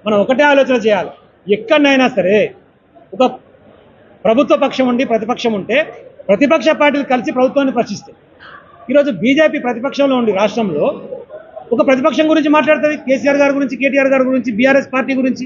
మనం ఒకటే ఆలోచన చేయాలి. ఎక్కడైనా సరే ఒక ప్రభుత్వ పక్షం ఉండి ప్రతిపక్షం ఉంటే ప్రతిపక్ష పార్టీలు కలిసి ప్రభుత్వాన్ని ప్రశ్నిస్తాయి. ఈరోజు బీజేపీ ప్రతిపక్షంలో ఉండి రాష్ట్రంలో ఒక ప్రతిపక్షం గురించి మాట్లాడుతుంది. కేసీఆర్ గారి గురించి, కేటీఆర్ గారి గురించి, బీఆర్ఎస్ పార్టీ గురించి.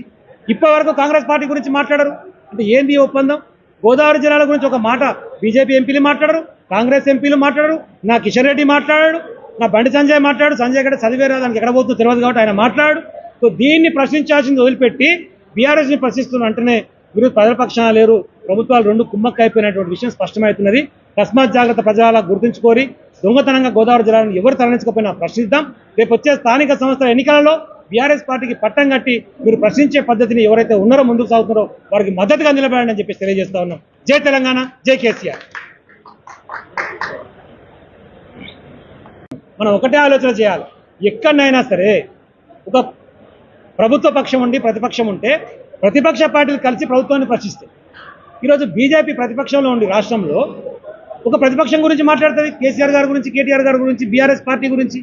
ఇప్పటి వరకు కాంగ్రెస్ పార్టీ గురించి మాట్లాడరు. అంటే ఏంది ఈ ఒప్పందం? గోదావరి జిల్లాల గురించి ఒక మాట బీజేపీ ఎంపీలు మాట్లాడరు, కాంగ్రెస్ ఎంపీలు మాట్లాడరు, నా కిషన్ రెడ్డి మాట్లాడాడు, నా బండి సంజయ్ మాట్లాడు. సంజయ్ గడ్డ చదివేరా, దానికి ఎక్కడ పోతుందో తెలియదు కాబట్టి ఆయన మాట్లాడు. సో దీన్ని ప్రశ్నించాల్సింది వదిలిపెట్టి బీఆర్ఎస్ని ప్రశ్నిస్తున్న అంటేనే మీరు ప్రజల పక్షాన లేరు, ప్రభుత్వాలు రెండు కుమ్మక్క అయిపోయినటువంటి విషయం స్పష్టమవుతున్నది. తస్మాత్ జాగ్రత్త ప్రజల గుర్తుంచుకోరి. దొంగతనంగా గోదావరి జిల్లాను ఎవరు తరలించకపోయినా ప్రశ్నిద్దాం. రేపు వచ్చే స్థానిక సంస్థల ఎన్నికలలో బీఆర్ఎస్ పార్టీకి పట్టం కట్టి మీరు ప్రశ్నించే పద్ధతిని ఎవరైతే ఉన్నారో ముందుకు సాగుతున్నారో వారికి మద్దతుగా నిలబడండి అని చెప్పేసి తెలియజేస్తా ఉన్నాం. జై తెలంగాణ, జై కేసీఆర్. మనం ఒకటే ఆలోచన చేయాలి. ఎక్కడైనా సరే ఒక ప్రభుత్వ పక్షం ఉండి ప్రతిపక్షం ఉంటే ప్రతిపక్ష పార్టీలు కలిసి ప్రభుత్వాన్ని ప్రశ్నిస్తాయి. ఈరోజు బీజేపీ ప్రతిపక్షంలో ఉండి రాష్ట్రంలో ఒక ప్రతిపక్షం గురించి మాట్లాడుతుంది. కేసీఆర్ గారి గురించి, కేటీఆర్ గారి గురించి, బీఆర్ఎస్ పార్టీ గురించి.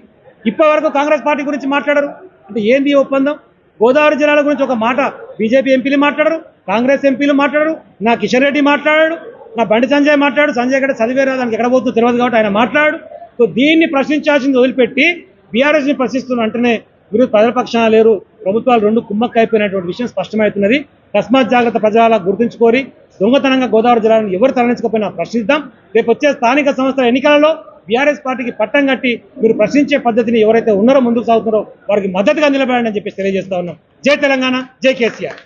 ఇప్పటి వరకు కాంగ్రెస్ పార్టీ గురించి మాట్లాడరు. అంటే ఏంది ఈ ఒప్పందం? గోదావరి జిల్లాల గురించి ఒక మాట బీజేపీ ఎంపీలు మాట్లాడరు, కాంగ్రెస్ ఎంపీలు మాట్లాడరు, నా కిషన్ రెడ్డి మాట్లాడాడు, నా బండి సంజయ్ మాట్లాడు. సంజయ్ గడ్డ చదివేరా, దానికి ఎక్కడ పోతుందో తెలియదు కాబట్టి ఆయన మాట్లాడు. సో దీన్ని ప్రశ్నించాల్సింది వదిలిపెట్టి బీఆర్ఎస్ని ప్రశ్నిస్తున్న అంటేనే మీరు ప్రజల పక్షాన లేరు, ప్రభుత్వాలు రెండు కుమ్మక్క అయిపోయినటువంటి విషయం స్పష్టమవుతున్నది. తస్మాత్ జాగ్రత్త ప్రజల గుర్తుంచుకోరి. దొంగతనంగా గోదావరి జిల్లాను ఎవరు తరలించకపోయినా ప్రశ్నిద్దాం. రేపు వచ్చే స్థానిక సంస్థల ఎన్నికలలో బీఆర్ఎస్ పార్టీకి పట్టం కట్టి మీరు ప్రశ్నించే పద్ధతిని ఎవరైతే ఉన్నారో ముందుకు సాగుతున్నారో వారికి మద్దతుగా నిలబడండి అని చెప్పేసి తెలియజేస్తా ఉన్నాం. జై తెలంగాణ, జై కేసీఆర్.